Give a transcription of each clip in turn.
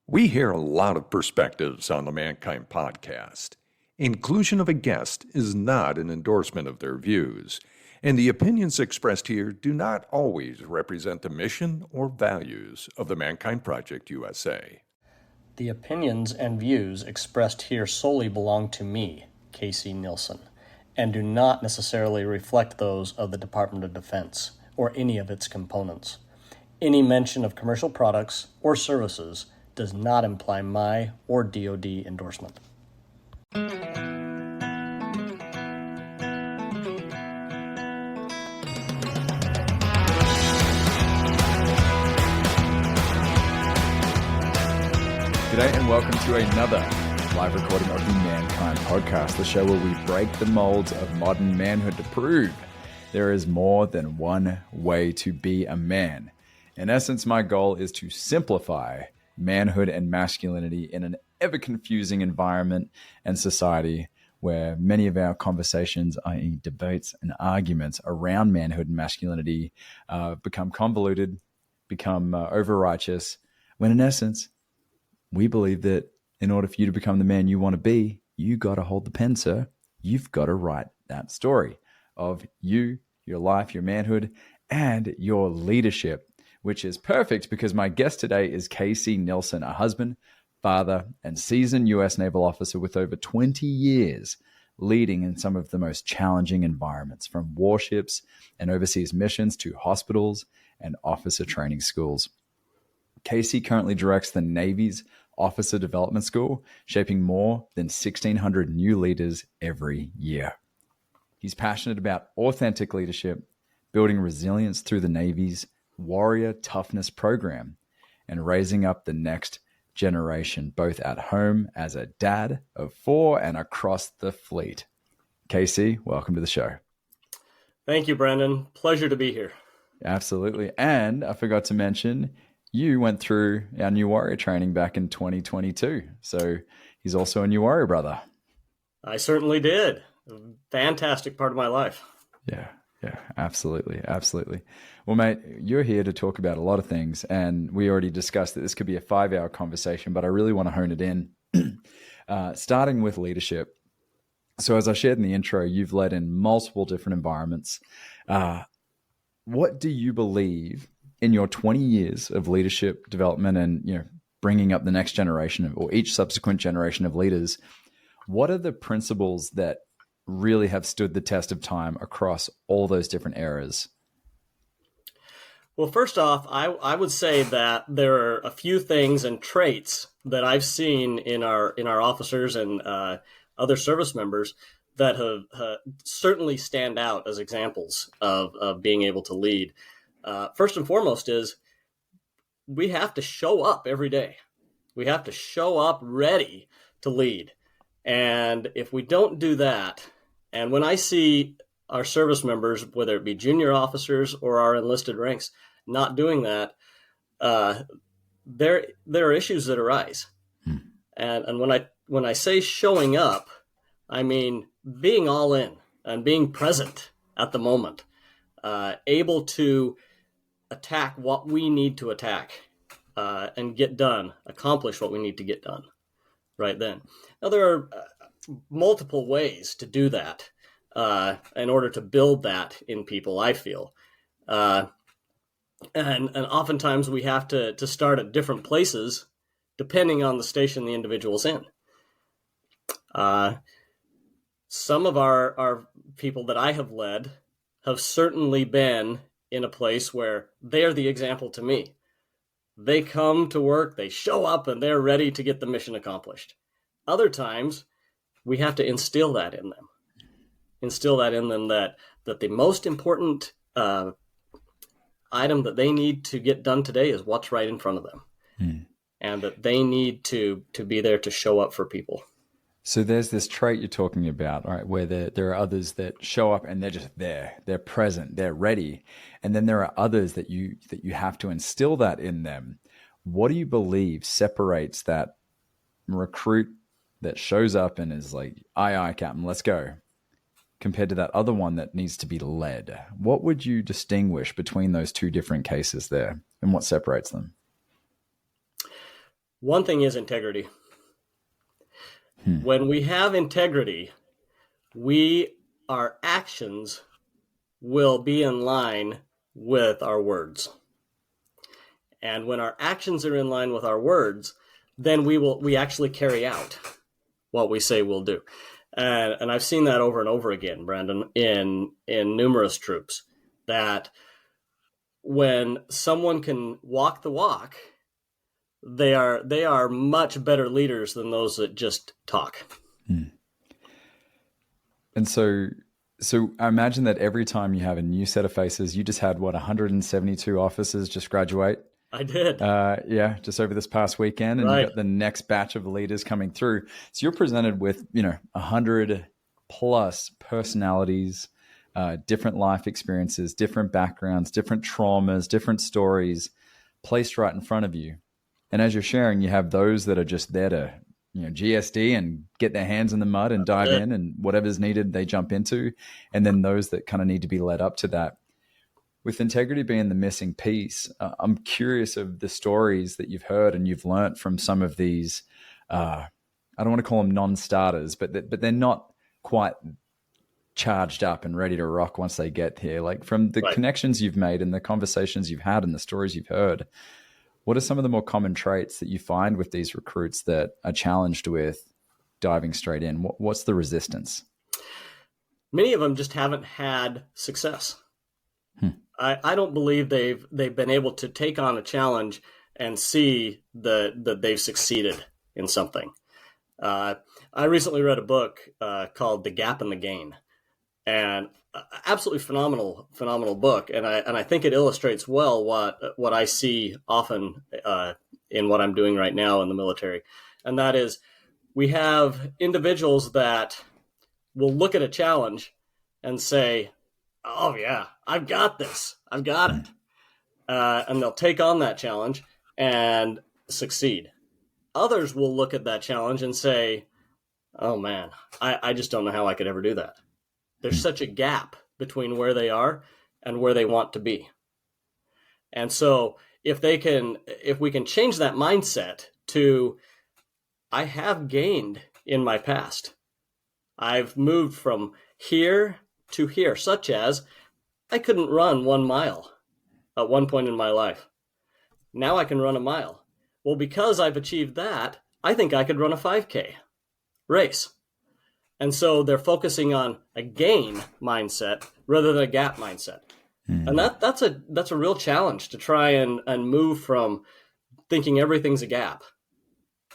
We hear a lot of perspectives on the Mankind podcast. Inclusion of a guest is not an endorsement of their views, and the opinions expressed here do not always represent the mission or values of the Mankind Project USA. The opinions and views expressed here solely belong to me, KC Nilsson, and do not necessarily reflect those of the Department of Defense or any of its components. Any mention of commercial products or services does not imply my or DoD endorsement. G'day and welcome to another live recording of the Mankind Podcast, the show where we break the molds of modern manhood to prove there is more than one way to be a man. In essence, my goal is to simplify manhood and masculinity in an ever-confusing environment and society where many of our conversations, i.e. debates and arguments around manhood and masculinity become convoluted, become over-righteous, when in essence, we believe that in order for you to become the man you want to be, you got to hold the pen, sir. You've got to write that story of you, your life, your manhood, and your leadership, which is perfect because my guest today is KC Nilsson, a husband, father, and seasoned U.S. naval officer with over 20 years leading in some of the most challenging environments, from warships and overseas missions to hospitals and officer training schools. KC currently directs the Navy's Officer Development School, shaping more than 1,600 new leaders every year. He's passionate about authentic leadership, building resilience through the Navy's Warrior Toughness program, and raising up the next generation, both at home as a dad of 4 and across the fleet. KC, welcome to the show. Thank you, Brandon. Pleasure to be here. Absolutely. And I forgot to mention, you went through our new warrior training back in 2022. So he's also a new warrior brother. I certainly did. A fantastic part of my life. Yeah, absolutely. Well, mate, you're here to talk about a lot of things, and we already discussed that this could be a 5-hour conversation, but I really want to hone it in, starting with leadership. So as I shared in the intro, you've led in multiple different environments. What do you believe in your 20 years of leadership development and bringing up the next generation or each subsequent generation of leaders? What are the principles that really have stood the test of time across all those different eras? Well, first off, I would say that there are a few things and traits that I've seen in our officers and other service members that have certainly stand out as examples of being able to lead. First and foremost is we have to show up every day. We have to show up ready to lead. And if we don't do that, and when I see our service members, whether it be junior officers or our enlisted ranks, not doing that, there are issues that arise. And when I say showing up, I mean being all in and being present at the moment, able to attack what we need to attack and get done, accomplish what we need to get done right then. Now, there are multiple ways to do that in order to build that in people, I feel. And oftentimes we have to start at different places depending on the station the individual's in. Some of our people that I have led have certainly been in a place where they're the example to me. They come to work, they show up, and they're ready to get the mission accomplished. Other times, we have to instill that in them. That the most important item that they need to get done today is what's right in front of them. And that they need to be there to show up for people. So there's this trait you're talking about, right, where there are others that show up and they're just there, they're present, they're ready. And then there are others that you have to instill that in them. What do you believe separates that recruit that shows up and is like, aye, Captain, let's go, compared to that other one that needs to be led? What would you distinguish between those two different cases there, and what separates them? One thing is integrity. When we have integrity, our actions will be in line with our words. And when our actions are in line with our words, then we actually carry out what we say we'll do. And I've seen that over and over again, Brandon, in numerous troops, that when someone can walk the walk, they are much better leaders than those that just talk. And so I imagine that every time you have a new set of faces, you just had 172 officers just graduate. I did. Just over this past weekend, and Right. you got the next batch of leaders coming through. So you're presented with 100 plus personalities, different life experiences, different backgrounds, different traumas, different stories placed right in front of you. And as you're sharing, you have those that are just there to GSD and get their hands in the mud and dive in, and whatever's needed they jump into, and then those that kind of need to be led up to that. With integrity being the missing piece, I'm curious of the stories that you've heard and you've learnt from some of these, I don't want to call them non-starters, but they're not quite charged up and ready to rock once they get here. Like from the connections you've made and the conversations you've had and the stories you've heard, what are some of the more common traits that you find with these recruits that are challenged with diving straight in? What's the resistance? Many of them just haven't had success. I don't believe they've been able to take on a challenge and see that they've succeeded in something. I recently read a book called The Gap and the Gain, and absolutely phenomenal book. And I think it illustrates well what I see often in what I'm doing right now in the military. And that is, we have individuals that will look at a challenge and say, oh yeah, I've got this. I've got it. And they'll take on that challenge and succeed. Others will look at that challenge and say, oh man, I just don't know how I could ever do that. There's such a gap between where they are and where they want to be. And so if we can change that mindset to, I have gained in my past. I've moved from here to here, such as I couldn't run 1 mile at one point in my life. Now I can run a mile. Well, because I've achieved that, I think I could run a 5K race. And so they're focusing on a gain mindset rather than a gap mindset. And that's a real challenge to try and move from thinking everything's a gap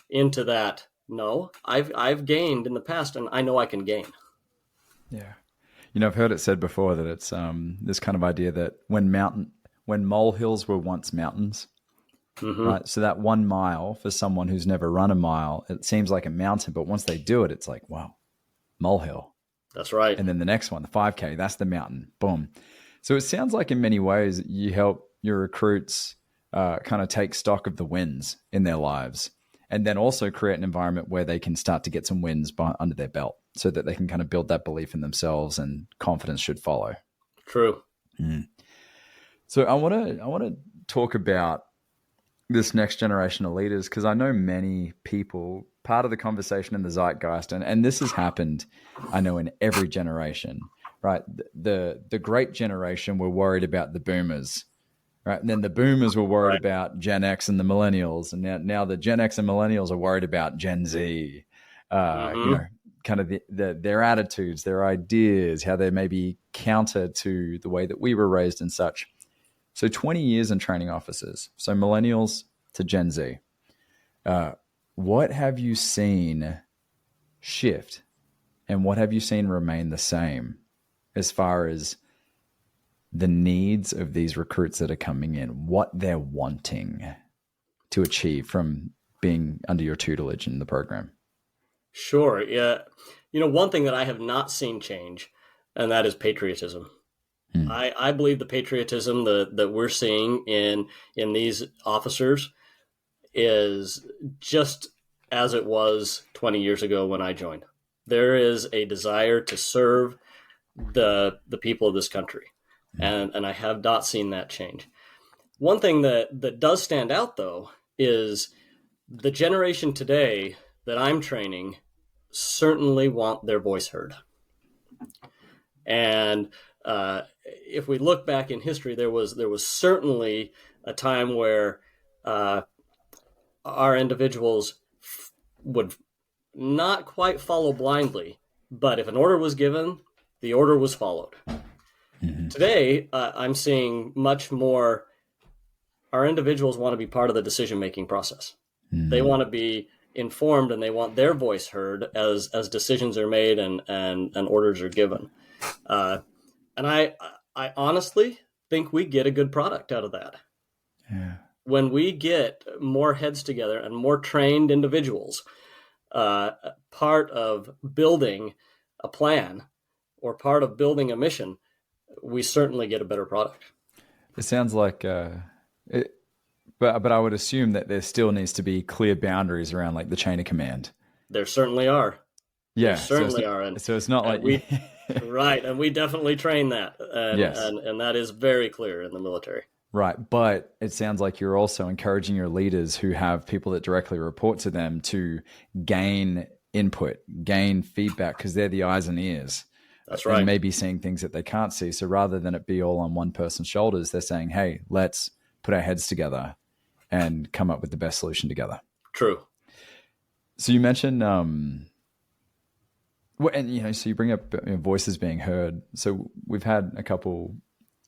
into that, no, I've gained in the past and I know I can gain. Yeah. I've heard it said before that it's this kind of idea that when molehills were once mountains, right? So that 1 mile for someone who's never run a mile, it seems like a mountain, but once they do it, it's like, wow, molehill. That's right. And then the next one, the 5K, that's the mountain. Boom. So it sounds like in many ways you help your recruits kind of take stock of the wins in their lives, and then also create an environment where they can start to get some wins under their belt so that they can kind of build that belief in themselves, and confidence should follow. True. So I want to talk about this next generation of leaders, because I know many people, part of the conversation in the zeitgeist, and this has happened, I know, in every generation, right? The great generation were worried about the boomers, right? And then the boomers were worried about Gen X and the millennials. And now the Gen X and millennials are worried about Gen Z, kind of their attitudes, their ideas, how they may be counter to the way that we were raised and such. So 20 years in training officers, so millennials to Gen Z. What have you seen shift, and what have you seen remain the same as far as the needs of these recruits that are coming in, what they're wanting to achieve from being under your tutelage in the program? Sure. Yeah. One thing that I have not seen change, and that is patriotism. I believe the patriotism that we're seeing in these officers is just as it was 20 years ago when I joined. There is a desire to serve the people of this country, and I have not seen that change. One thing that does stand out, though, is The generation today that I'm training certainly want their voice heard. And if we look back in history, there was certainly a time where our individuals would not quite follow blindly, but if an order was given, the order was followed. Mm-hmm. Today, I'm seeing much more. Our individuals want to be part of the decision-making process. Mm-hmm. They want to be informed, and they want their voice heard as decisions are made and orders are given. And I honestly think we get a good product out of that. Yeah. When we get more heads together and more trained individuals, part of building a plan or part of building a mission, we certainly get a better product. It sounds like, but I would assume that there still needs to be clear boundaries around like the chain of command. There certainly are. Yeah, there certainly are. And so it's not like we, right, and we definitely train that, and, yes. and that is very clear in the military. Right, but it sounds like you're also encouraging your leaders who have people that directly report to them to gain input, gain feedback, because they're the eyes and ears. That's right. And maybe seeing things that they can't see. So rather than it be all on one person's shoulders, they're saying, hey, let's put our heads together and come up with the best solution together. True. So you mentioned, so you bring up voices being heard. So we've had a couple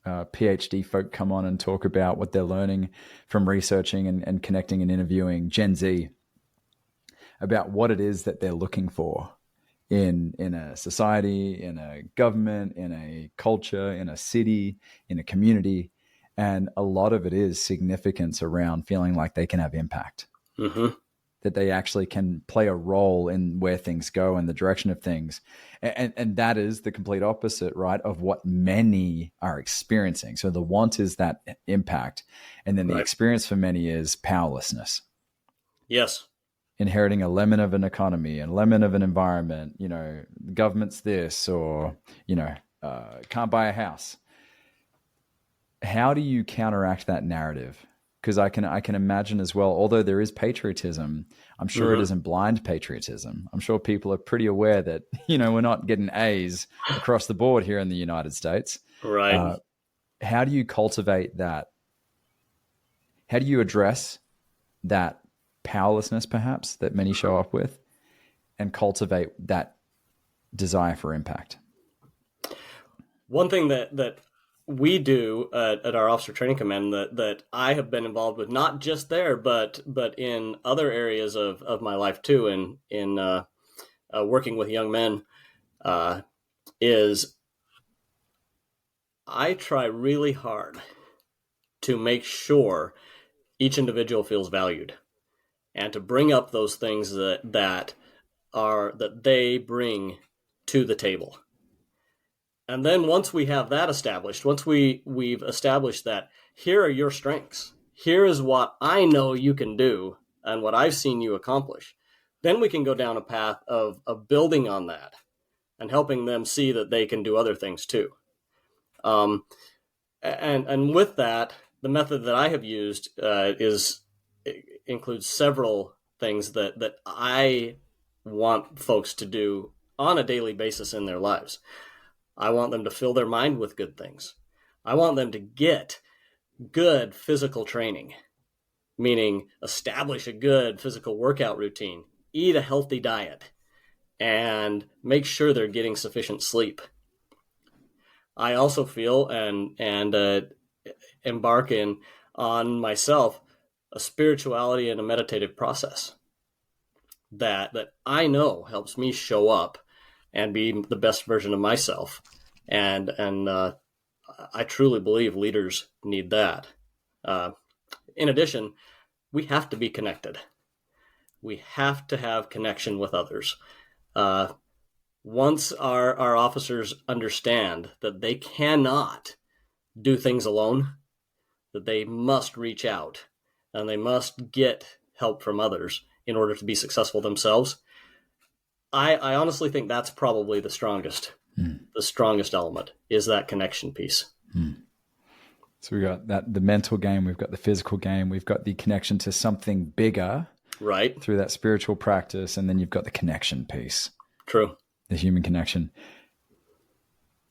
PhD folk come on and talk about what they're learning from researching and connecting and interviewing Gen Z about what it is that they're looking for in a society, in a government, in a culture, in a city, in a community. And a lot of it is significance around feeling like they can have impact, mm-hmm. that they actually can play a role in where things go and the direction of things. And that is the complete opposite, right, of what many are experiencing. So the want is that impact. And then the experience for many is powerlessness. Yes. Inheriting a lemon of an economy and lemon of an environment, the government's this, or, can't buy a house. How do you counteract that narrative? Because I can imagine as well, although there is patriotism, I'm sure mm-hmm. it isn't blind patriotism. I'm sure people are pretty aware that, we're not getting A's across the board here in the United States. Right. How do you cultivate that? How do you address that powerlessness, perhaps, that many show up with, and cultivate that desire for impact? One thing that we do at our Officer Training Command that I have been involved with, not just there, but in other areas of my life too, in working with young men, is I try really hard to make sure each individual feels valued, and to bring up those things that they bring to the table. And then once we have that established, once we've established that, here are your strengths, here is what I know you can do and what I've seen you accomplish, then we can go down a path of building on that and helping them see that they can do other things too. And with that, the method that I have used includes several things that I want folks to do on a daily basis in their lives. I want them to fill their mind with good things. I want them to get good physical training, meaning establish a good physical workout routine, eat a healthy diet, and make sure they're getting sufficient sleep. I also feel and embark on myself a spirituality and a meditative process that I know helps me show up and be the best version of myself. And I truly believe leaders need that. In addition, we have to be connected. We have to have connection with others. Once our officers understand that they cannot do things alone, that they must reach out and they must get help from others in order to be successful themselves, I honestly think that's probably the strongest. The strongest element is that connection piece. So we got the mental game, we've got the physical game, we've got the connection to something bigger, Right. through that spiritual practice. And then you've got the connection piece. True. The human connection.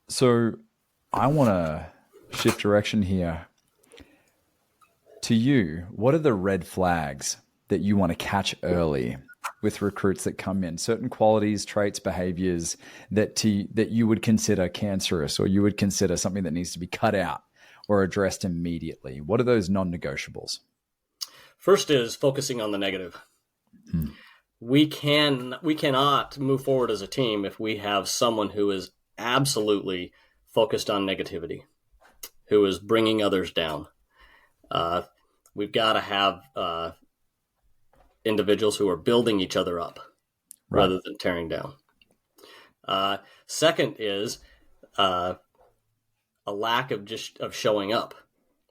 So I want to shift direction here. To you, what are the red flags that you want to catch early with recruits that come in? Certain qualities, traits, behaviors that you would consider cancerous, or you would consider something that needs to be cut out or addressed immediately. What are those non-negotiables? First is focusing on the negative. We cannot move forward as a team if we have someone who is absolutely focused on negativity, who is bringing others down. We've got to have individuals who are building each other up rather than tearing down. Second is a lack of showing up.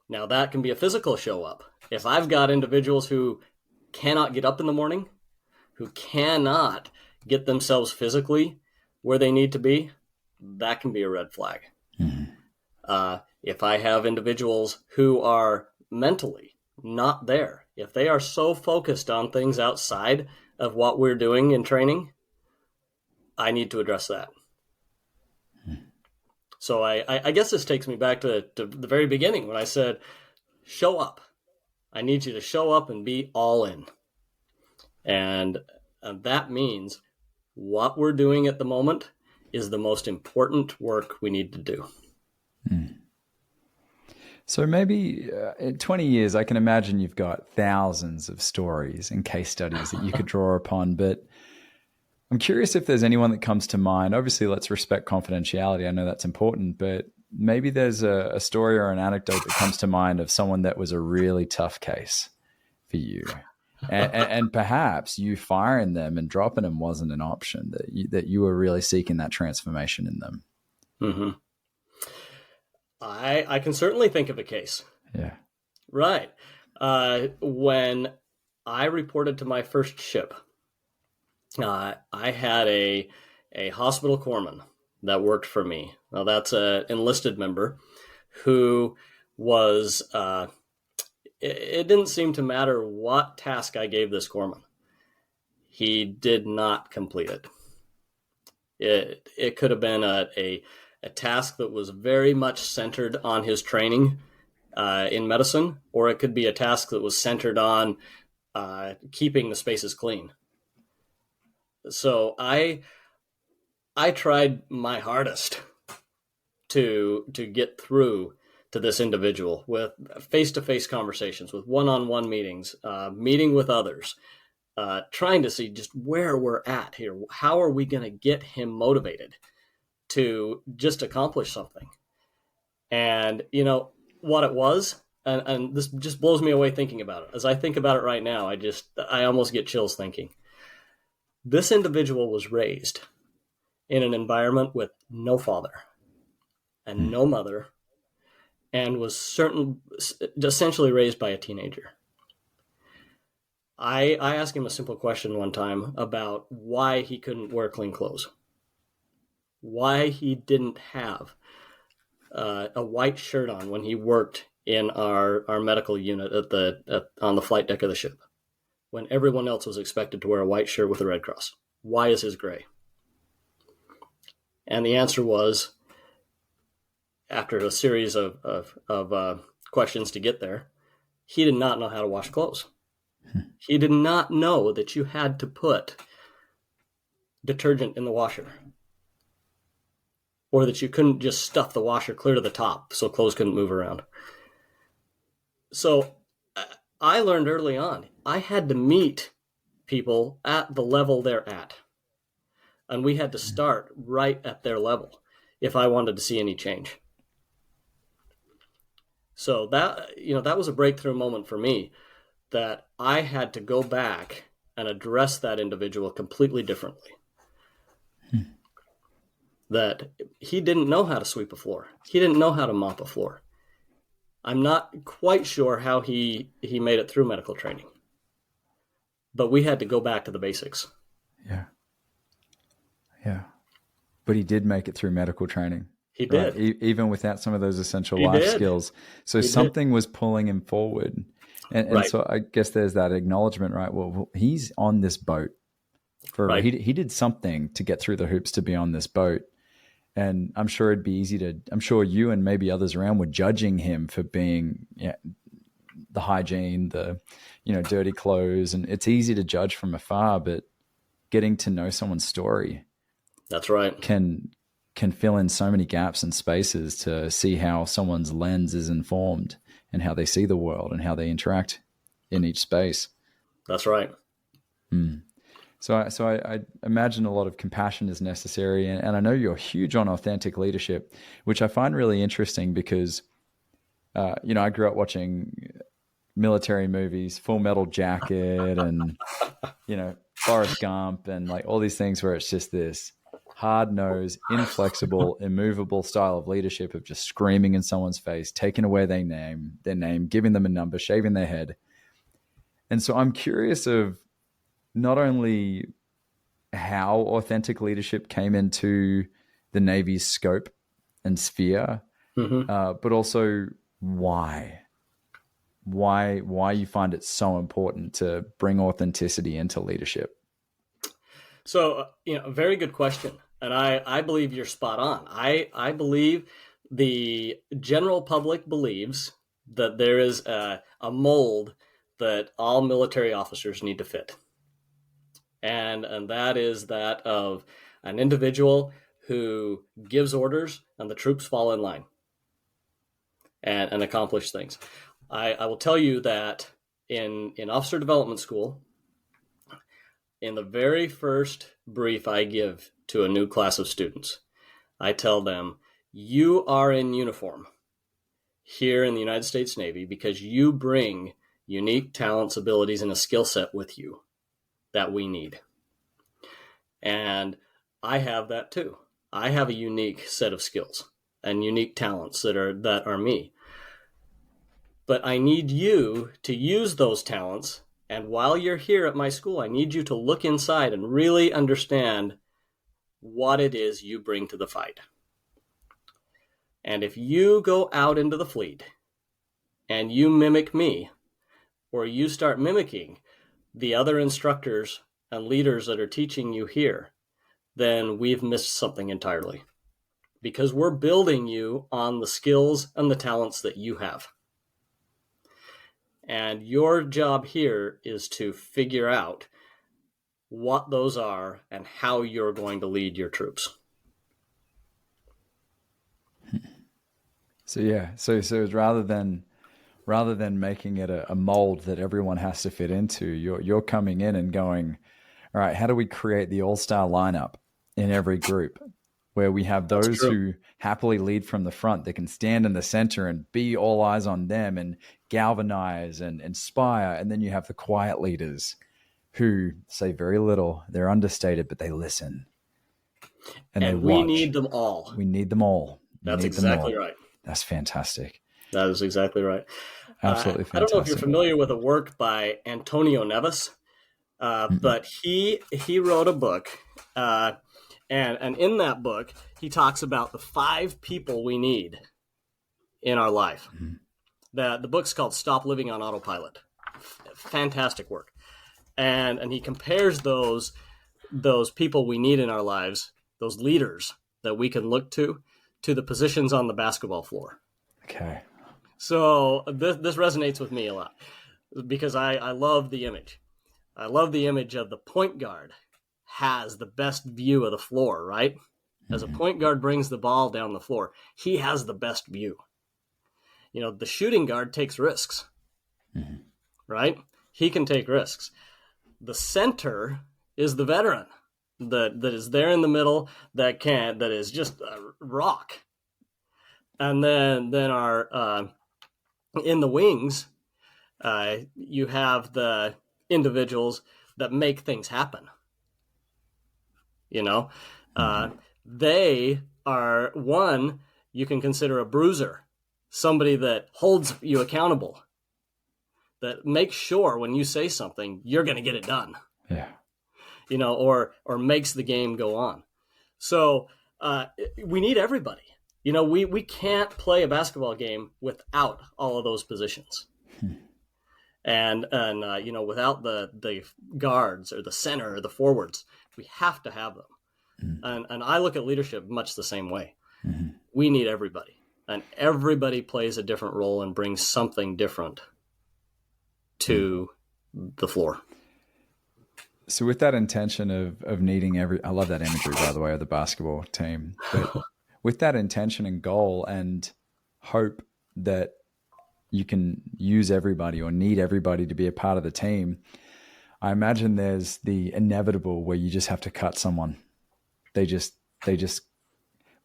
Now that can be a physical show up. If I've got individuals who cannot get up in the morning, who cannot get themselves physically where they need to be, that can be a red flag. If I have individuals who are mentally not there, if they are so focused on things outside of what we're doing in training, I need to address that. So I guess this takes me back to the very beginning when I said, show up. I need you to show up and be all in. And that means what we're doing at the moment is the most important work we need to do. So maybe in 20 years, I can imagine you've got thousands of stories and case studies that you could draw upon, but I'm curious if there's anyone that comes to mind. Obviously, let's respect confidentiality. I know that's important, but maybe there's a story or an anecdote that comes to mind of someone that was a really tough case for you. And perhaps you firing them and dropping them wasn't an option, that you were really seeking that transformation in them. Mm-hmm. I can certainly think of a case. Yeah. Right. When I reported to my first ship, I had a hospital corpsman that worked for me. Now that's an enlisted member who was, it didn't seem to matter what task I gave this corpsman. He did not complete it. It could have been a task that was very much centered on his training in medicine, or it could be a task that was centered on keeping the spaces clean. So I tried my hardest to get through to this individual with face-to-face conversations, with one-on-one meetings, meeting with others, trying to see just where we're at here. How are we going to get him motivated to just accomplish something? And you know what it was? And this just blows me away thinking about it. As I think about it right now, I almost get chills thinking. This individual was raised in an environment with no father and no mother, and was essentially raised by a teenager. I asked him a simple question one time about why he couldn't wear clean clothes, why he didn't have a white shirt on when he worked in our medical unit on the flight deck of the ship, when everyone else was expected to wear a white shirt with a red cross. Why is his gray? And the answer was, after a series of questions to get there, he did not know how to wash clothes. He did not know that you had to put detergent in the washer, or that you couldn't just stuff the washer clear to the top so clothes couldn't move around. So I learned early on, I had to meet people at the level they're at. And we had to start right at their level if I wanted to see any change. So that was a breakthrough moment for me, that I had to go back and address that individual completely differently. That he didn't know how to sweep a floor. He didn't know how to mop a floor. I'm not quite sure how he made it through medical training. But we had to go back to the basics. Yeah. Yeah. But he did make it through medical training. He did. Even without some of those essential life skills. So something was pulling him forward. And Right. so I guess there's that acknowledgement, right? Well, he's on this boat for Right. he did something to get through the hoops to be on this boat. And I'm sure it'd be easy I'm sure you and maybe others around were judging him for being the hygiene, the, dirty clothes. And it's easy to judge from afar, but getting to know someone's story. That's right. Can fill in so many gaps and spaces to see how someone's lens is informed and how they see the world and how they interact in each space. That's right. So I imagine a lot of compassion is necessary. And I know you're huge on authentic leadership, which I find really interesting because, I grew up watching military movies, Full Metal Jacket and, Forrest Gump and like all these things where it's just this hard-nosed, inflexible, immovable style of leadership of just screaming in someone's face, taking away their name, giving them a number, shaving their head. And so I'm curious of not only how authentic leadership came into the Navy's scope and sphere, but also why you find it so important to bring authenticity into leadership. So, very good question. And I believe you're spot on. I believe the general public believes that there is a mold that all military officers need to fit. And that is that of an individual who gives orders and the troops fall in line and accomplish things. I will tell you that in officer development school, in the very first brief I give to a new class of students, I tell them, you are in uniform here in the United States Navy because you bring unique talents, abilities, and a skill set with you that we need. And I have that too. I have a unique set of skills and unique talents that are me. But I need you to use those talents. And while you're here at my school, I need you to look inside and really understand what it is you bring to the fight. And if you go out into the fleet and you mimic me, or you start mimicking the other instructors and leaders that are teaching you here, then we've missed something entirely. Because we're building you on the skills and the talents that you have. And your job here is to figure out what those are and how you're going to lead your troops. So rather than making it a mold that everyone has to fit into, you're coming in and going, all right, how do we create the all-star lineup in every group where we have those who happily lead from the front that can stand in the center and be all eyes on them and galvanize and inspire. And then you have the quiet leaders who say very little, they're understated, but they listen. And they we watch. need them all. We need them all. That's exactly right. That's fantastic. That is exactly right. Absolutely fantastic. I don't know if you're familiar with a work by Antonio Neves, but he wrote a book, and in that book, he talks about the 5 people we need in our life. The book's called Stop Living on Autopilot. Fantastic work. And he compares those people we need in our lives, those leaders that we can look to the positions on the basketball floor. Okay. So this resonates with me a lot because I love the image. I love the image of the point guard has the best view of the floor, right? As a point guard brings the ball down the floor, he has the best view. The shooting guard takes risks, right? He can take risks. The center is the veteran that is there in the middle that is just a rock. And then our in the wings, you have the individuals that make things happen. They are one you can consider a bruiser, somebody that holds you accountable, that makes sure when you say something, you're going to get it done. Yeah. Or makes the game go on. So we need everybody. We can't play a basketball game without all of those positions. And without the guards or the center or the forwards, we have to have them. And I look at leadership much the same way. We need everybody, and everybody plays a different role and brings something different to the floor. So with that intention of needing I love that imagery, by the way, of the basketball team, but with that intention and goal and hope that you can use everybody or need everybody to be a part of the team, I imagine there's the inevitable where you just have to cut someone. They just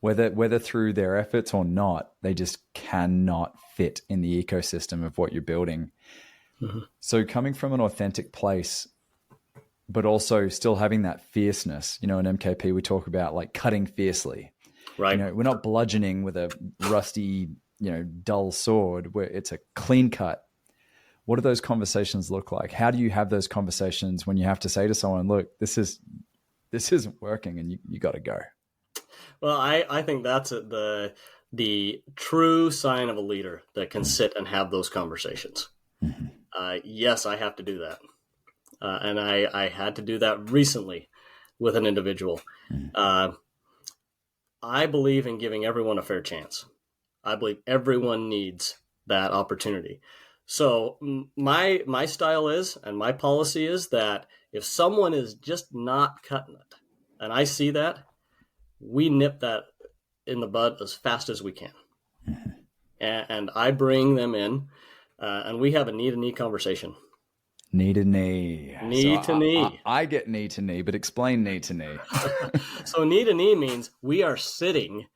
whether through their efforts or not, they just cannot fit in the ecosystem of what you're building. So coming from an authentic place, but also still having that fierceness, in MKP, we talk about like cutting fiercely, right? We're not bludgeoning with a rusty, dull sword, where it's a clean cut. What do those conversations look like? How do you have those conversations when you have to say to someone, look, this isn't working and you got to go? Well, I think that's the true sign of a leader that can sit and have those conversations. Yes, I have to do that. And I had to do that recently with an individual. I believe in giving everyone a fair chance. I believe everyone needs that opportunity. So my style is, and my policy is, that if someone is just not cutting it, and I see that, we nip that in the bud as fast as we can. And I bring them in, and we have a knee-to-knee conversation. Knee to knee. Knee to knee. I get knee to knee, but explain knee to knee. So knee to knee means we are sitting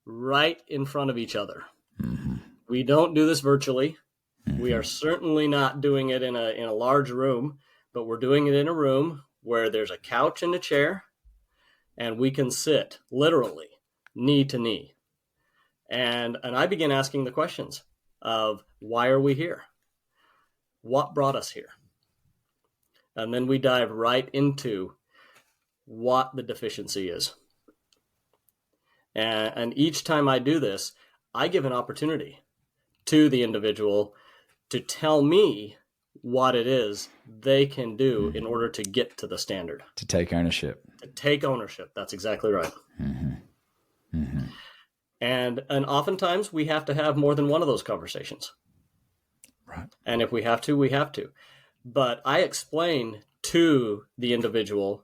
right in front of each other. We don't do this virtually. We are certainly not doing it in a large room, but we're doing it in a room where there's a couch and a chair, and we can sit literally knee to knee. And I begin asking the questions of, why are we here? What brought us here? And then we dive right into what the deficiency is. And each time I do this, I give an opportunity to the individual to tell me what it is they can do in order to get to the standard. To take ownership. To take ownership. That's exactly right. And oftentimes we have to have more than one of those conversations. Right. And if we have to, we have to. But I explain to the individual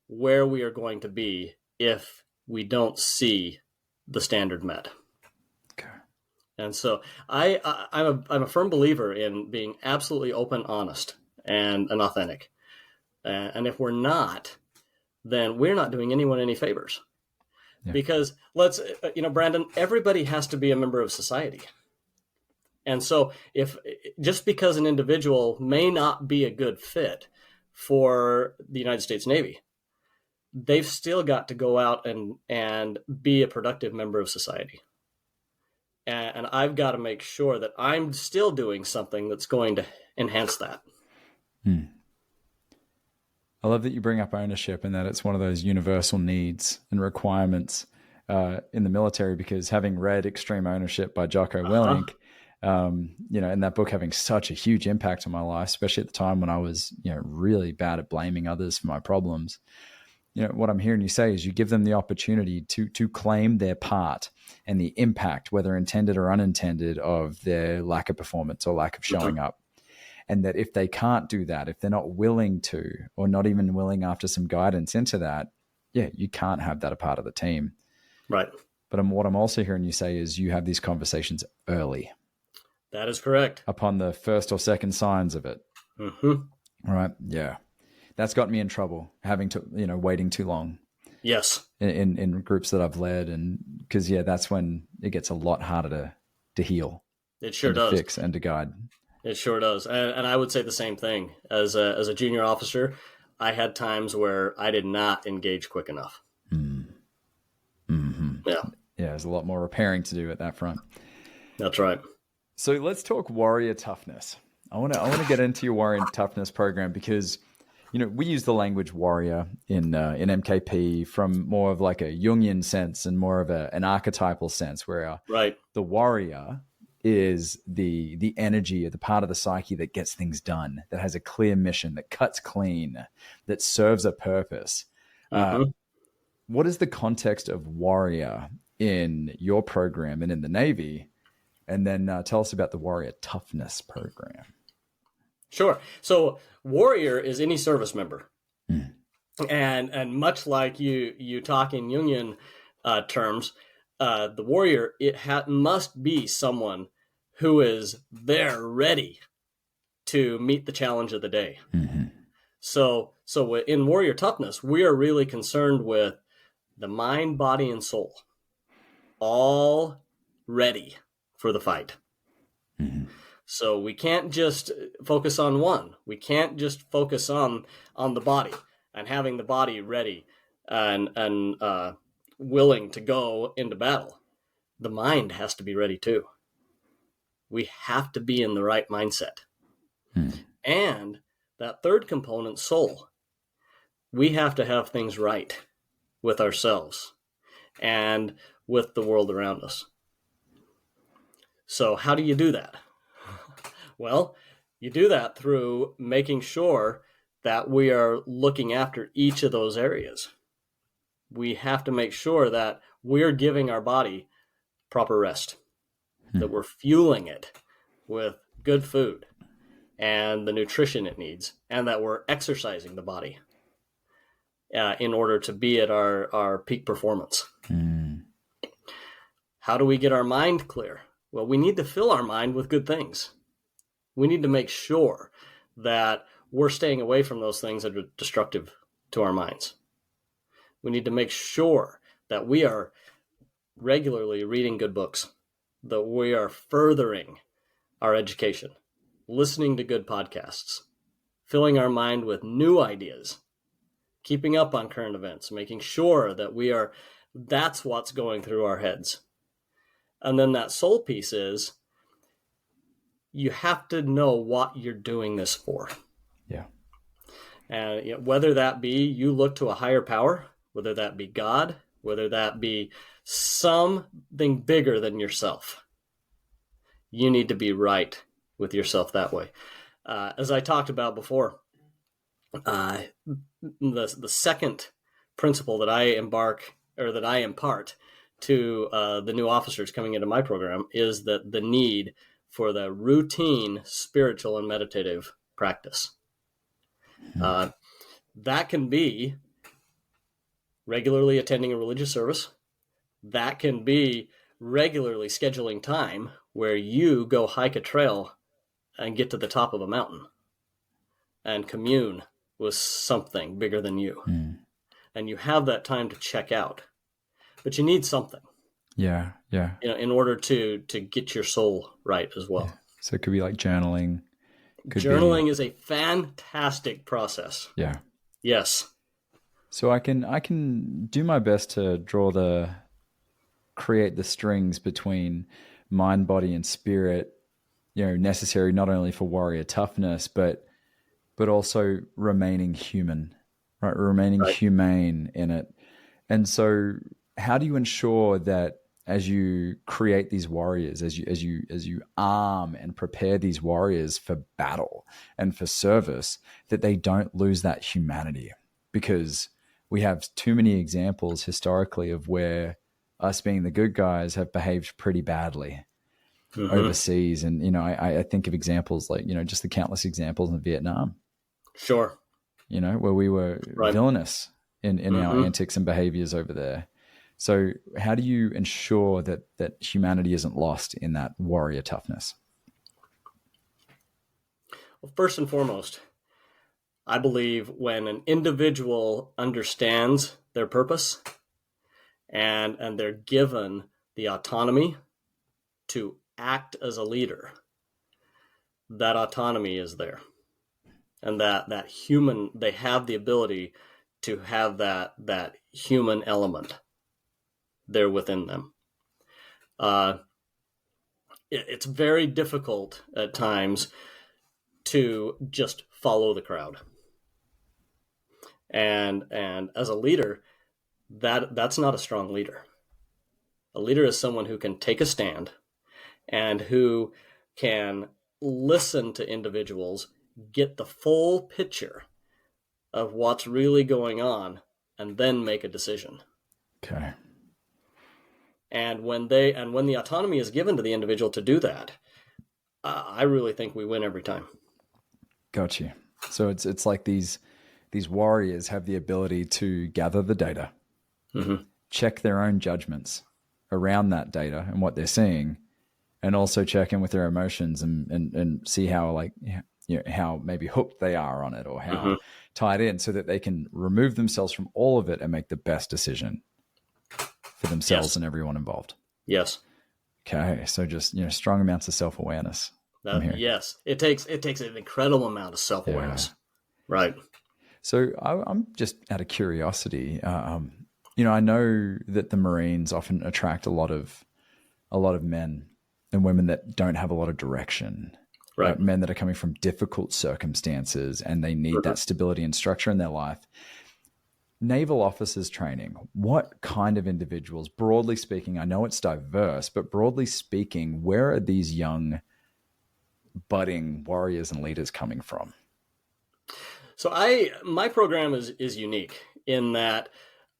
where we are going to be if we don't see the standard met. Okay. And so I'm a firm believer in being absolutely open, honest, and authentic. And if we're not, then we're not doing anyone any favors. Yeah. Because Brandon, everybody has to be a member of society. And so if just because an individual may not be a good fit for the United States Navy, they've still got to go out and be a productive member of society. And I've got to make sure that I'm still doing something that's going to enhance that. I love that you bring up ownership and that it's one of those universal needs and requirements in the military, because having read Extreme Ownership by Jocko Willink, and that book having such a huge impact on my life, especially at the time when I was, really bad at blaming others for my problems. What I'm hearing you say is you give them the opportunity to claim their part and the impact, whether intended or unintended, of their lack of performance or lack of showing up. And that if they can't do that, if they're not willing to, or not even willing after some guidance into that, you can't have that a part of the team. Right. But what I'm also hearing you say is you have these conversations early. That is correct. Upon the first or second signs of it. All right. Yeah. That's got me in trouble, having to, waiting too long. Yes. In groups that I've led. And because, that's when it gets a lot harder to heal. It sure does. To fix and to guide. It sure does. And I would say the same thing. As a junior officer, I had times where I did not engage quick enough. Yeah. Yeah, there's a lot more repairing to do at that front. That's right. So let's talk warrior toughness. I want to get into your warrior toughness program because, we use the language warrior in MKP from more of like a Jungian sense and more of an archetypal sense, where the warrior is the energy, the part of the psyche that gets things done, that has a clear mission, that cuts clean, that serves a purpose. What is the context of warrior in your program and in the Navy? And then tell us about the warrior toughness program. Sure. So warrior is any service member. And much like you talk in Jungian terms, the warrior, must be someone who is there ready to meet the challenge of the day. So in warrior toughness, we are really concerned with the mind, body, and soul, all ready for the fight. So we can't just focus on one. We can't just focus on the body and having the body ready and willing to go into battle. The mind has to be ready too. We have to be in the right mindset. And that third component, soul, we have to have things right with ourselves and with the world around us. So how do you do that? Well, you do that through making sure that we are looking after each of those areas. We have to make sure that we're giving our body proper rest, that we're fueling it with good food and the nutrition it needs, and that we're exercising the body in order to be at our peak performance. How do we get our mind clear? Well, we need to fill our mind with good things. We need to make sure that we're staying away from those things that are destructive to our minds. We need to make sure that we are regularly reading good books, that we are furthering our education, listening to good podcasts, filling our mind with new ideas, keeping up on current events, making sure that that's what's going through our heads. And then that soul piece is, you have to know what you're doing this for. Yeah. And whether that be you look to a higher power, whether that be God, whether that be something bigger than yourself, you need to be right with yourself that way. As I talked about before, the second principle that I impart to the new officers coming into my program is that the need for the routine spiritual and meditative practice. That can be regularly attending a religious service. That can be regularly scheduling time where you go hike a trail and get to the top of a mountain and commune with something bigger than you. And you have that time to check out. But you need something. Yeah. In order to get your soul right as well. Yeah. So it could be like journaling. Journaling is a fantastic process. Yeah. Yes. So I can do my best to create the strings between mind, body, and spirit, necessary not only for warrior toughness, but also remaining human, right? Remaining humane in it. And so how do you ensure that as you create these warriors, as you arm and prepare these warriors for battle and for service, that they don't lose that humanity? Because we have too many examples historically of where us being the good guys have behaved pretty badly overseas. And, I think of examples like, just the countless examples in Vietnam. Sure. Where we were villainous in our antics and behaviors over there. So how do you ensure that humanity isn't lost in that warrior toughness? Well, first and foremost, I believe when an individual understands their purpose and they're given the autonomy to act as a leader, that autonomy is there. And that human, they have the ability to have that human element there within them. It's very difficult at times to just follow the crowd. And as a leader, that's not a strong leader. A leader is someone who can take a stand and who can listen to individuals, get the full picture of what's really going on, and then make a decision. Okay. And when the autonomy is given to the individual to do that, I really think we win every time. Got you. So it's like these warriors have the ability to gather the data, check their own judgments around that data and what they're seeing, and also check in with their emotions and see how how maybe hooked they are on it or how tied in, so that they can remove themselves from all of it and make the best decision for themselves and everyone involved. Yes. Okay. So just, strong amounts of self-awareness. Yes. It takes an incredible amount of self-awareness. Yeah. Right. So I'm just out of curiosity, I know that the Marines often attract a lot of men and women that don't have a lot of direction, right? Men that are coming from difficult circumstances and they need that stability and structure in their life. Naval officers training, what kind of individuals, broadly speaking, I know it's diverse, but broadly speaking, where are these young budding warriors and leaders coming from? So my program is unique in that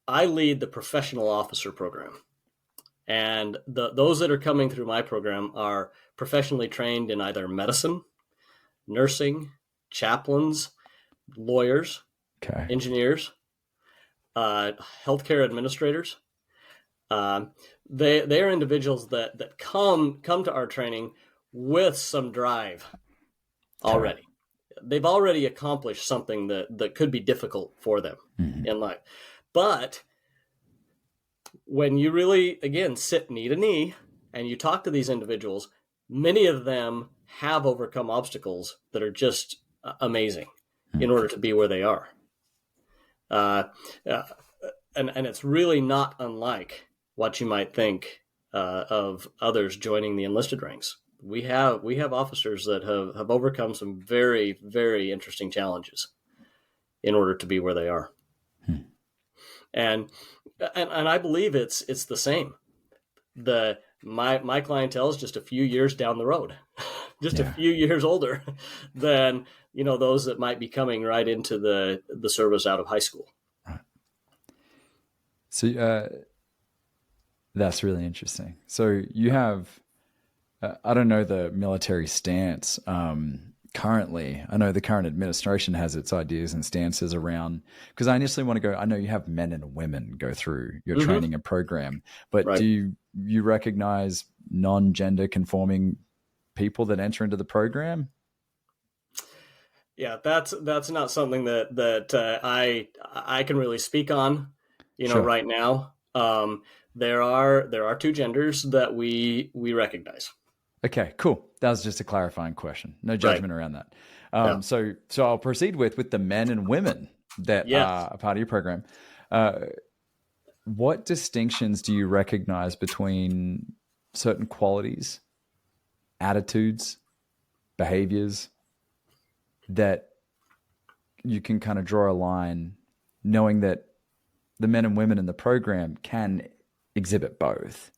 I lead the professional officer program. And those that are coming through my program are professionally trained in either medicine, nursing, chaplains, lawyers, engineers, healthcare administrators. They are individuals that come to our training with some drive already. They've already accomplished something that could be difficult for them in life. But when you really, again, sit knee to knee and you talk to these individuals, many of them have overcome obstacles that are just amazing in order to be where they are. And it's really not unlike what you might think of others joining the enlisted ranks. We have officers that have overcome some very, very interesting challenges in order to be where they are. And I believe it's the same. My clientele is just a few years down the road, just a few years older than those that might be coming right into the service out of high school. Right. So that's really interesting. So you have, I don't know the military stance currently. I know the current administration has its ideas and stances around, because I initially want to go, I know you have men and women go through your training and program, but do you recognize non-gender conforming people that enter into the program? Yeah, that's not something that I can really speak on, right now. There are two genders that we recognize. Okay, cool. That was just a clarifying question. No judgment around that. So I'll proceed with the men and women that are a part of your program. What distinctions do you recognize between certain qualities, attitudes, behaviors that you can kind of draw a line, knowing that the men and women in the program can exhibit both?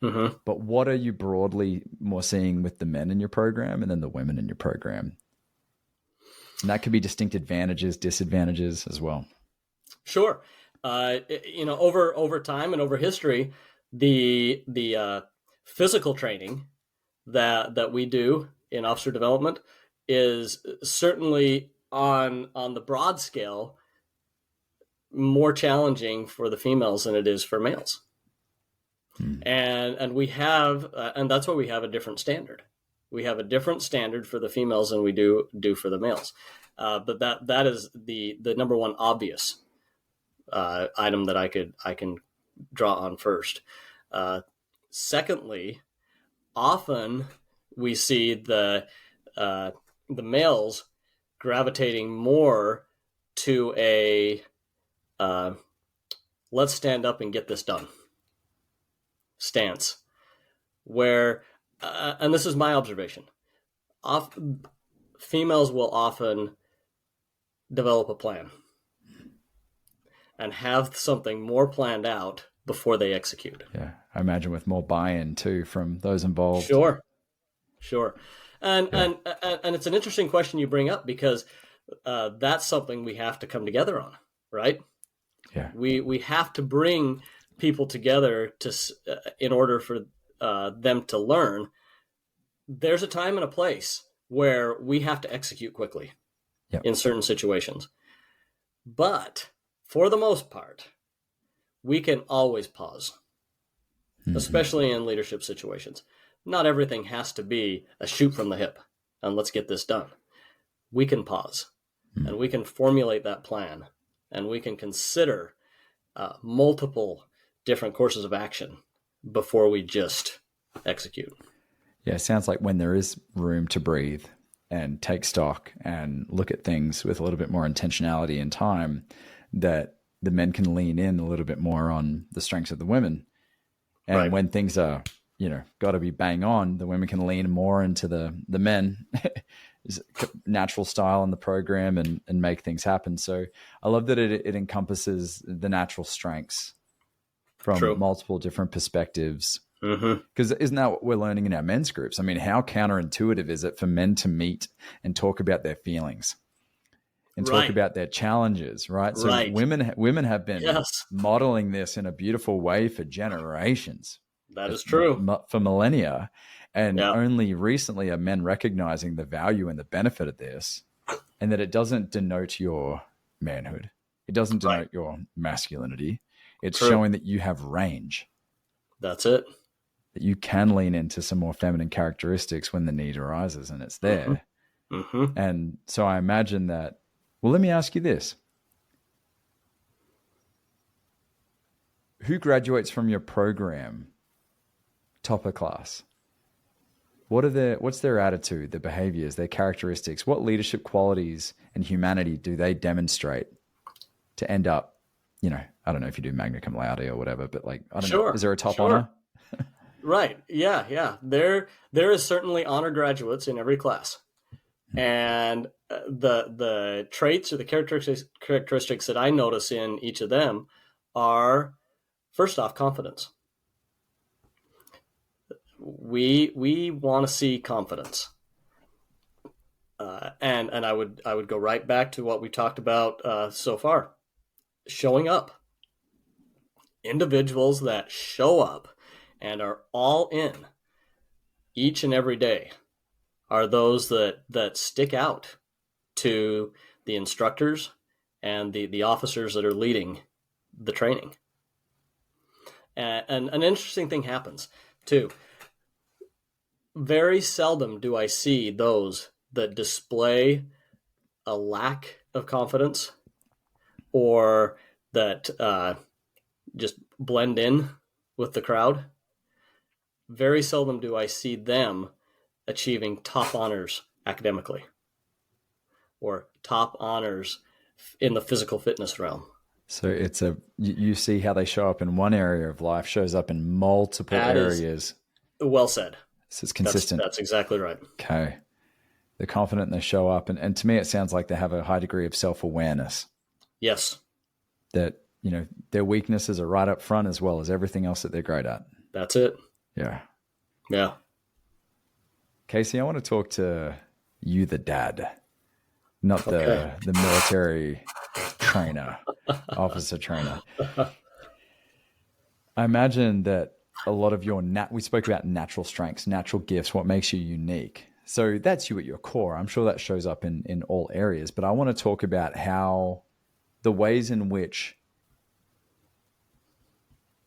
But what are you broadly more seeing with the men in your program and then the women in your program? And that could be distinct advantages, disadvantages as well. Sure. Over time and over history, the physical training that we do in officer development is certainly on the broad scale more challenging for the females than it is for males. And we have, and that's why we have a different standard. We have a different standard for the females than we do for the males. But that is the number one obvious item that I can draw on first. Secondly, often we see the males gravitating more to a let's stand up and get this done stance, where, and this is my observation, females will often develop a plan and have something more planned out before they execute. Yeah, I imagine with more buy-in too from those involved. Sure. Sure. And it's an interesting question you bring up, because that's something we have to come together on, right? Yeah. We have to bring people together in order for them to learn. There's a time and a place where we have to execute quickly Yep. in certain situations. But for the most part, we can always pause, especially in leadership situations. Not everything has to be a shoot from the hip and let's get this done. We can pause and we can formulate that plan, and we can consider multiple different courses of action before we just execute. Yeah, it sounds like when there is room to breathe and take stock and look at things with a little bit more intentionality and time, that the men can lean in a little bit more on the strengths of the women. And Right. when things are, got to be bang on, the women can lean more into the men natural style in the program and make things happen. So I love that it encompasses the natural strengths from True. multiple different perspectives. Because isn't that what we're learning in our men's groups? I mean, how counterintuitive is it for men to meet and talk about their feelings and talk Right. about their challenges, right? So Right. women have been Yes. modeling this in a beautiful way for generations. That is true. For millennia. And Yeah. only recently are men recognizing the value and the benefit of this, and that it doesn't denote your manhood. It doesn't denote your masculinity. It's True. showing that you have range, That's it. that you can lean into some more feminine characteristics when the need arises, and it's there. And so I imagine that, well, let me ask you this. Who graduates from your program topper class? What's their attitude, their behaviors, their characteristics? What leadership qualities and humanity do they demonstrate to end up, I don't know if you do magna cum laude or whatever, but like, I don't know, is there a top honor? Right. Yeah. There is certainly honor graduates in every class. And the traits or the characteristics that I notice in each of them are, first off, confidence. We want to see confidence, and I would go right back to what we talked about so far: showing up. Individuals that show up and are all in each and every day are those that stick out to the instructors and the officers that are leading the training. And an interesting thing happens too. Very seldom do I see those that display a lack of confidence or that just blend in with the crowd. Very seldom do I see them achieving top honors academically or top honors in the physical fitness realm. So you see how they show up in one area of life, shows up in multiple areas. Well said. So it's consistent. That's exactly right. Okay. They're confident and they show up. And to me, it sounds like they have a high degree of self-awareness. Yes. That, their weaknesses are right up front as well as everything else that they're great at. That's it. Yeah. Yeah. Casey, I want to talk to you, the dad, not the military trainer, officer trainer. I imagine that a lot of your we spoke about natural strengths, natural gifts, what makes you unique. So that's you at your core. I'm sure that shows up in all areas, but I want to talk about how the ways in which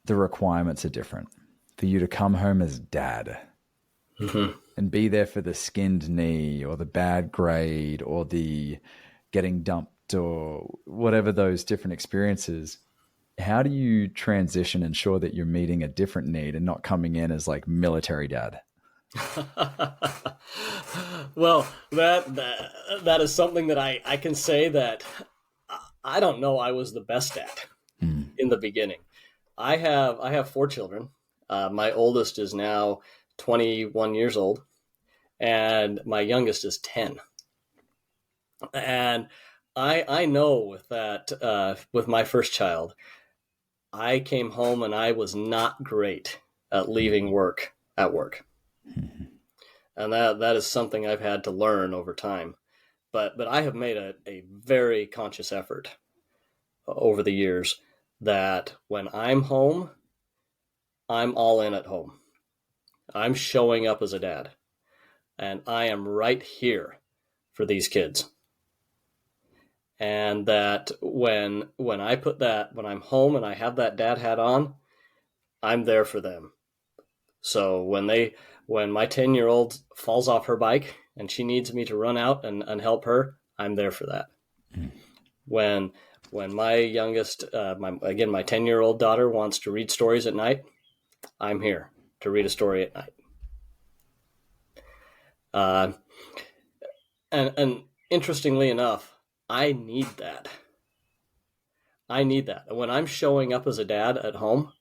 the requirements are different for you to come home as dad and be there for the skinned knee or the bad grade or the getting dumped or whatever those different experiences. How do you transition, ensure that you're meeting a different need and not coming in as like military dad? Well, that is something that I can say that I don't know I was the best at in the beginning. I have 4 children. My oldest is now 21 years old, and my youngest is 10. And I know with that with my first child, I came home and I was not great at leaving work at work. And that is something I've had to learn over time. But I have made a very conscious effort over the years that when I'm home, I'm all in at home. I'm showing up as a dad, and I am right here for these kids. And that when I put that, when I'm home and I have that dad hat on, I'm there for them. So when my 10-year-old falls off her bike and she needs me to run out and help her, I'm there for that. Mm. When my youngest, my 10-year-old daughter wants to read stories at night, I'm here to read a story at night. And interestingly enough, I need that. When I'm showing up as a dad at home,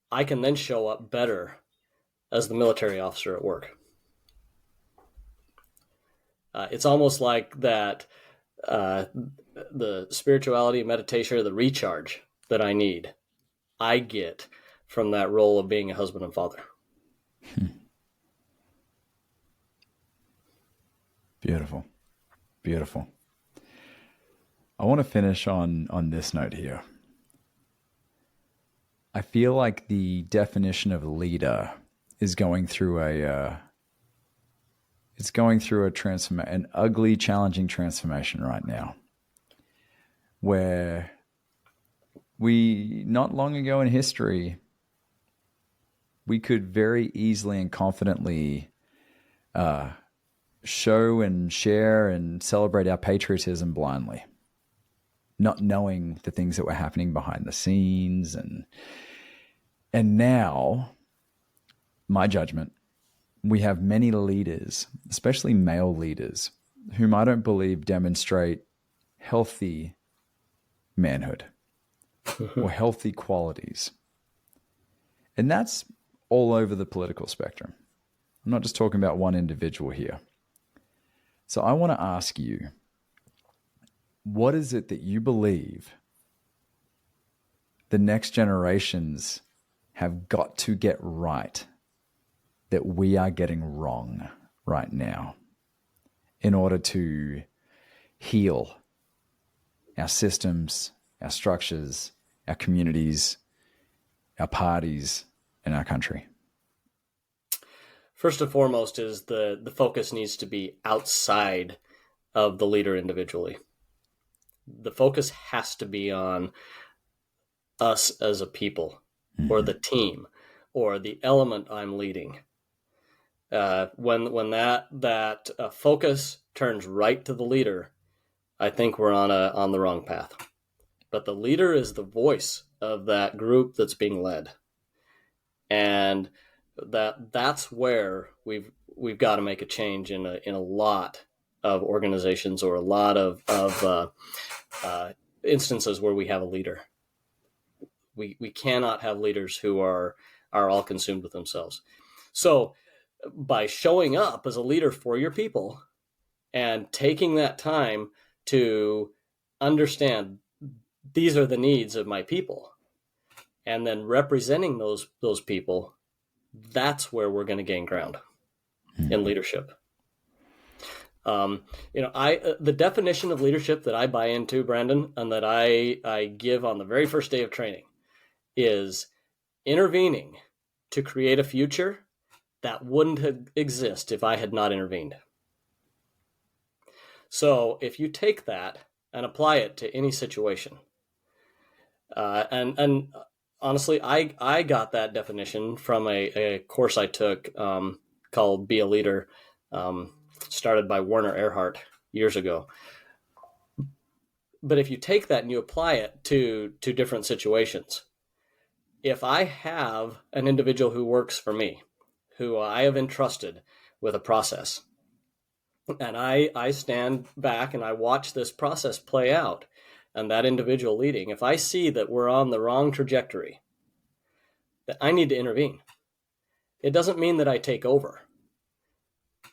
I can then show up better as the military officer at work. It's almost like that, the spirituality, meditation, or the recharge that I need, I get from that role of being a husband and father. Beautiful. Beautiful. I want to finish on this note here. I feel like the definition of leader is going through an ugly, challenging transformation right now, where we, not long ago in history, we could very easily and confidently show and share and celebrate our patriotism blindly, not knowing the things that were happening behind the scenes. And now, my judgment, we have many leaders, especially male leaders, whom I don't believe demonstrate healthy manhood or healthy qualities. And that's all over the political spectrum. I'm not just talking about one individual here. So I want to ask you, what is it that you believe the next generations have got to get right that we are getting wrong right now in order to heal our systems, our structures, our communities, our parties, and our country? First and foremost is the focus needs to be outside of the leader individually. The focus has to be on us as a people, or the team, or the element I'm leading. When that focus turns right to the leader, I think we're on the wrong path. But the leader is the voice of that group that's being led, and that's where we've got to make a change in a lot of organizations, or a lot of instances where we have a leader. We cannot have leaders who are all consumed with themselves. So by showing up as a leader for your people and taking that time to understand these are the needs of my people, and then representing those people, that's where we're going to gain ground in leadership. The definition of leadership that I buy into, Brandon, and that I give on the very first day of training is intervening to create a future that wouldn't exist if I had not intervened. So if you take that and apply it to any situation, and honestly, I got that definition from a course I took called Be a Leader, started by Werner Erhard years ago. But if you take that and you apply it to different situations, if I have an individual who works for me, who I have entrusted with a process, and I stand back and I watch this process play out, and that individual leading, if I see that we're on the wrong trajectory, that I need to intervene. It doesn't mean that I take over.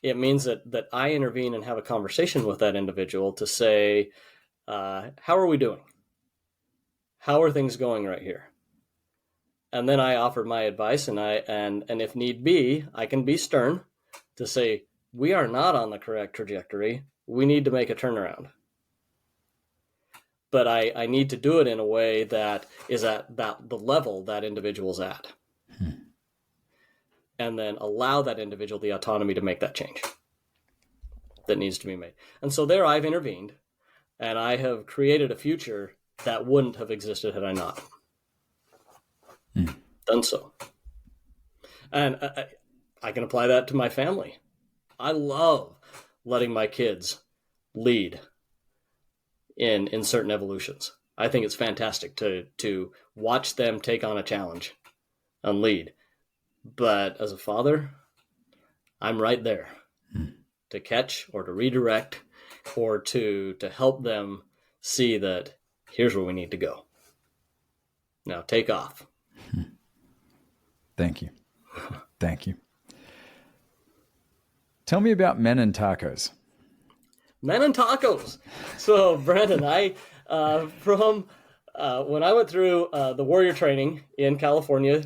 It means that I intervene and have a conversation with that individual to say, how are we doing? How are things going right here? And then I offer my advice, and if need be, I can be stern, to say, we are not on the correct trajectory. We need to make a turnaround. But I need to do it in a way that is at the level that individual's at. And then allow that individual the autonomy to make that change that needs to be made. And so there I've intervened, and I have created a future that wouldn't have existed had I not done so. And I can apply that to my family. I love letting my kids lead in certain evolutions. I think it's fantastic to watch them take on a challenge and lead. But as a father, I'm right there to catch or to redirect or to help them see that here's where we need to go. Now take off. Thank you. Thank you. Tell me about Men and Tacos. Men and Tacos. So, Brandon, from when I went through the warrior training in California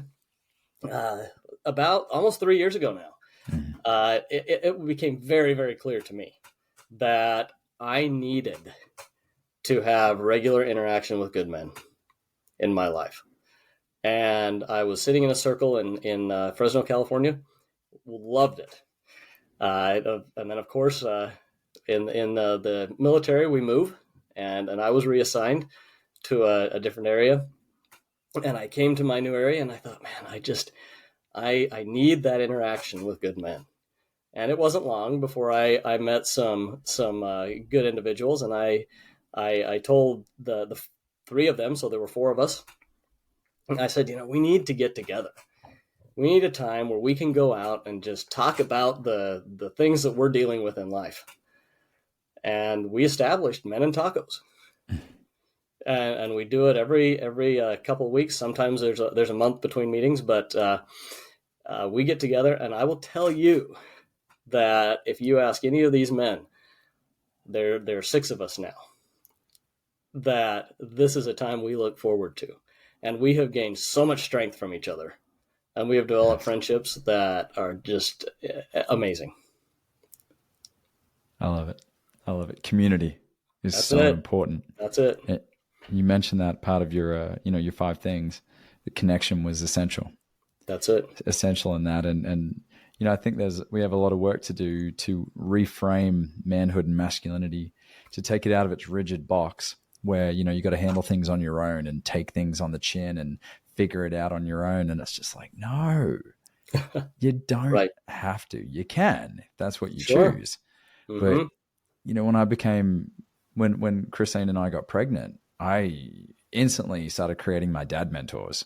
about almost 3 years ago now, it became very, very clear to me that I needed to have regular interaction with good men in my life. And I was sitting in a circle in Fresno, California, loved it. And then, of course, in the military, we move, and I was reassigned to a different area. And I came to my new area, and I thought, man, I need that interaction with good men. And it wasn't long before I met some good individuals, and I told the three of them, so there were four of us, and I said, we need to get together. We need a time where we can go out and just talk about the things that we're dealing with in life. And we established Men and Tacos. And we do it every couple of weeks. Sometimes there's a month between meetings, but we get together, and I will tell you that if you ask any of these men, there are six of us now, that this is a time we look forward to. And we have gained so much strength from each other. And we have developed friendships that are just amazing. I love it. I love it. Community is important. That's it. You mentioned that part of your, your 5 things. The connection was essential. That's it. Essential in that. And I think we have a lot of work to do to reframe manhood and masculinity, to take it out of its rigid box where, you got to handle things on your own and take things on the chin and figure it out on your own. And it's just like, no, you don't have to. You can, if that's what you choose. Mm-hmm. But, when Christine and I got pregnant, I instantly started creating my dad mentors.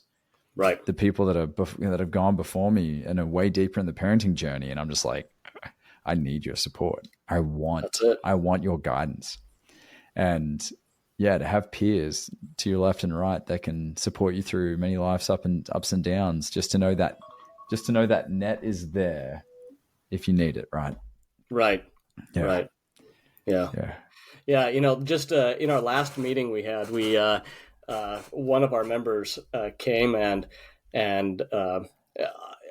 Right. The people that have gone before me and are way deeper in the parenting journey. And I'm just like, I need your support. I want your guidance. And to have peers to your left and right that can support you through many life's ups and downs, just to know that net is there if you need it. Right. Right. Yeah. Right. Yeah. Yeah. Yeah. Just in our last meeting we had, one of our members came and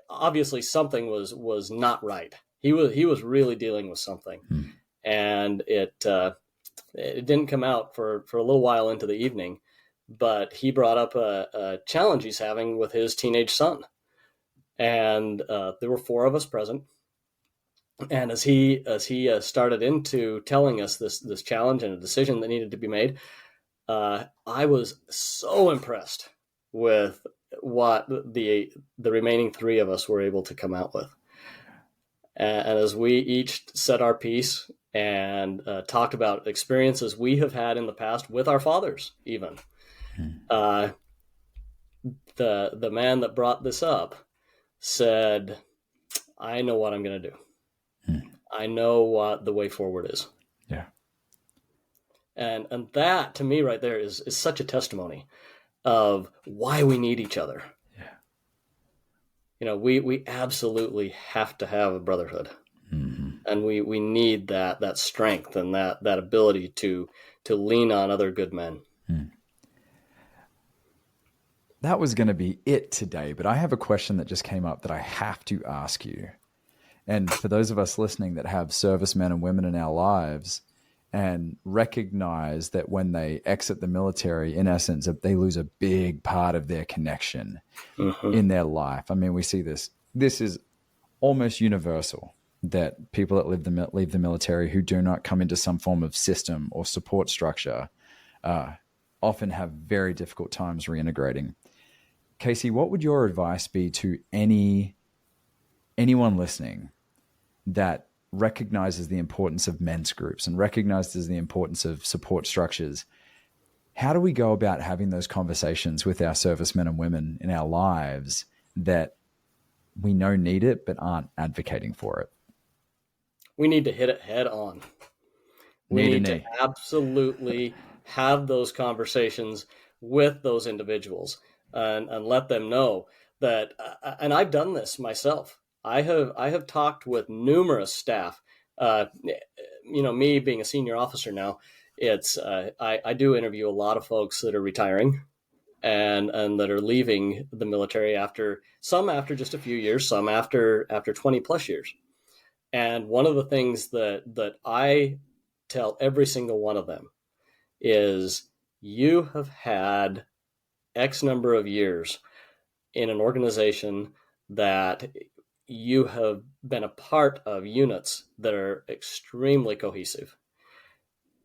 obviously something was not right. He was really dealing with something, and it didn't come out for a little while into the evening, but he brought up a challenge he's having with his teenage son, and there were 4 of us present. And as he started into telling us this challenge and a decision that needed to be made, I was so impressed with what the remaining 3 of us were able to come out with. And as we each said our piece and talked about experiences we have had in the past with our fathers, even, the man that brought this up said, I know what I'm going to do. I know what the way forward is. Yeah. And that to me right there is such a testimony of why we need each other. Yeah. We absolutely have to have a brotherhood. Mm-hmm. And we need that strength and that ability to lean on other good men. That was going to be it today, but I have a question that just came up that I have to ask you. And for those of us listening that have servicemen and women in our lives and recognize that when they exit the military, in essence, they lose a big part of their connection in their life. I mean, we see this. This is almost universal, that people that leave the military who do not come into some form of system or support structure often have very difficult times reintegrating. Casey, what would your advice be to anyone listening that recognizes the importance of men's groups and recognizes the importance of support structures? How do we go about having those conversations with our servicemen and women in our lives that we know need it but aren't advocating for it? We need to hit it head on. We need to absolutely have those conversations with those individuals and let them know that, and I've done this myself. I have talked with numerous staff. Me being a senior officer now, it's I do interview a lot of folks that are retiring and that are leaving the military after just a few years, some after 20 plus years. And one of the things that I tell every single one of them is, you have had X number of years in an organization that you have been a part of units that are extremely cohesive.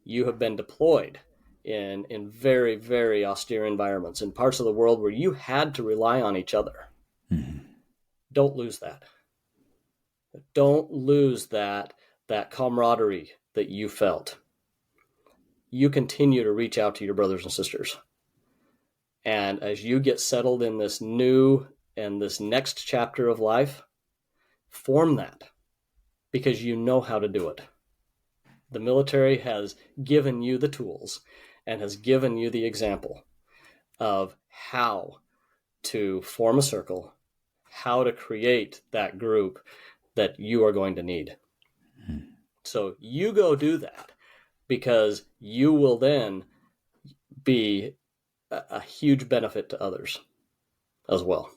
You have been deployed in very, very austere environments in parts of the world where you had to rely on each other. Mm-hmm. Don't lose that. Don't lose that camaraderie that you felt. You continue to reach out to your brothers and sisters. And as you get settled in this new and this next chapter of life, form that, because you know how to do it. The military has given you the tools and has given you the example of how to form a circle, how to create that group that you are going to need. Mm-hmm. So you go do that, because you will then be a huge benefit to others as well.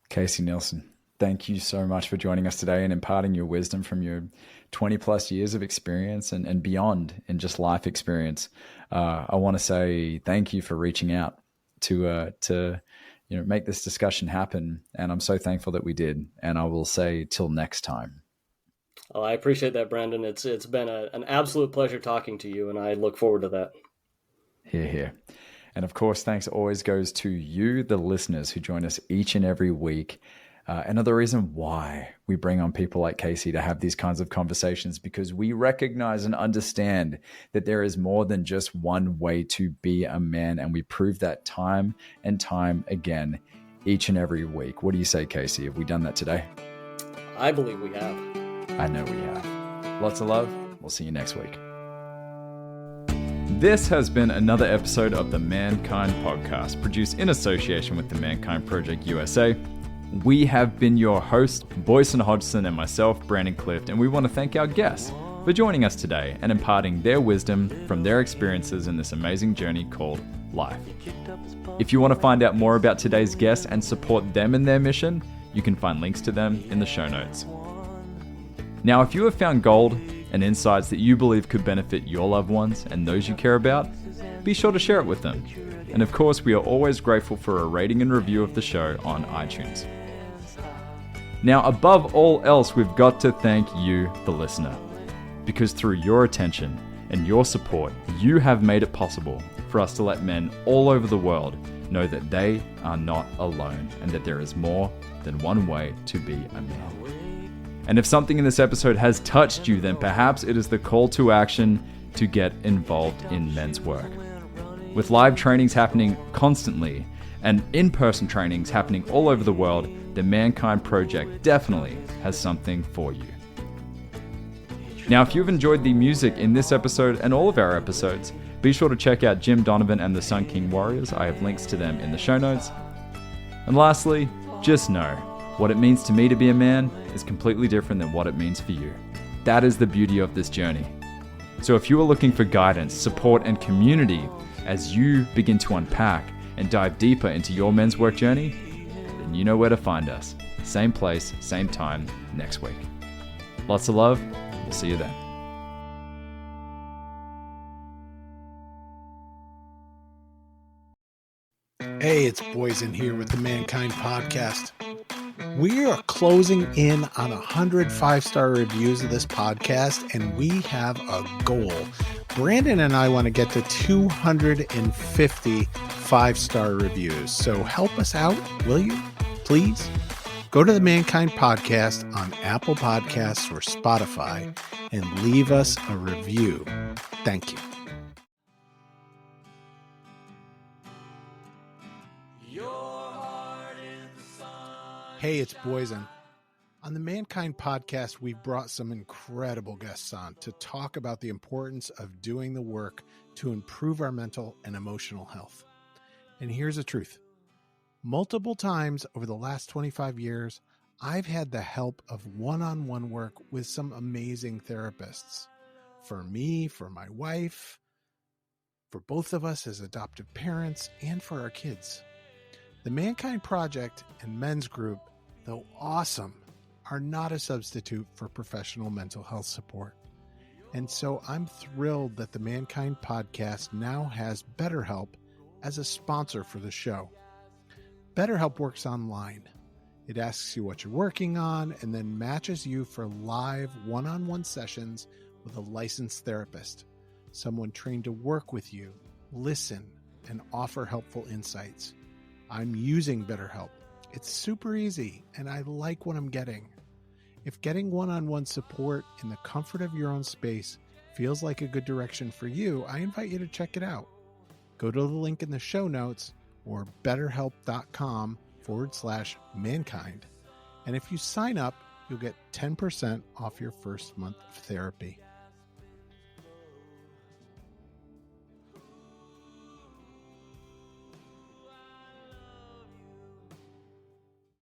KC Nilsson, thank you so much for joining us today and imparting your wisdom from your 20 plus years of experience and beyond in just life experience. I want to say thank you for reaching out to make this discussion happen. And I'm so thankful that we did. And I will say till next time. Oh, I appreciate that, Brandon. It's been an absolute pleasure talking to you, and I look forward to that. Hear, hear. And of course, thanks always goes to you, the listeners, who join us each and every week. Another reason why we bring on people like Casey to have these kinds of conversations, because we recognize and understand that there is more than just one way to be a man. And we prove that time and time again, each and every week. What do you say, Casey? Have we done that today? I believe we have. I know we have. Lots of love. We'll see you next week. This has been another episode of the Mankind Podcast, produced in association with the Mankind Project USA. We have been your hosts, Boyson Hodgson, and myself, Brandon Clift, and we want to thank our guests for joining us today and imparting their wisdom from their experiences in this amazing journey called life. If you want to find out more about today's guests and support them in their mission, you can find links to them in the show notes. Now, if you have found gold and insights that you believe could benefit your loved ones and those you care about, be sure to share it with them. And of course, we are always grateful for a rating and review of the show on iTunes. Now, above all else, we've got to thank you, the listener, because through your attention and your support, you have made it possible for us to let men all over the world know that they are not alone and that there is more than one way to be a man. And if something in this episode has touched you, then perhaps it is the call to action to get involved in men's work. With live trainings happening constantly and in-person trainings happening all over the world, the Mankind Project definitely has something for you. Now, if you've enjoyed the music in this episode and all of our episodes, be sure to check out Jim Donovan and the Sun King Warriors. I have links to them in the show notes. And lastly, just know, what it means to me to be a man is completely different than what it means for you. That is the beauty of this journey. So if you are looking for guidance, support, and community as you begin to unpack and dive deeper into your men's work journey, then you know where to find us. Same place, same time next week. Lots of love. We'll see you then. Hey, it's Boysen here with the Mankind Podcast. We are closing in on 100 5-star reviews of this podcast, and we have a goal. Brandon and I want to get to 250 5-star reviews. So help us out, will you? Please go to the Mankind Podcast on Apple Podcasts or Spotify and leave us a review. Thank you. Hey, it's Boysen. On the Mankind Podcast, we've brought some incredible guests on to talk about the importance of doing the work to improve our mental and emotional health. And here's the truth. Multiple times over the last 25 years, I've had the help of one-on-one work with some amazing therapists. For me, for my wife, for both of us as adoptive parents, and for our kids. The Mankind Project and Men's Group, though awesome, are not a substitute for professional mental health support. And so I'm thrilled that the Mankind Podcast now has BetterHelp as a sponsor for the show. BetterHelp works online. It asks you what you're working on and then matches you for live one-on-one sessions with a licensed therapist, someone trained to work with you, listen, and offer helpful insights. I'm using BetterHelp. It's super easy, and I like what I'm getting. If getting one-on-one support in the comfort of your own space feels like a good direction for you, I invite you to check it out. Go to the link in the show notes or betterhelp.com/mankind. And if you sign up, you'll get 10% off your first month of therapy.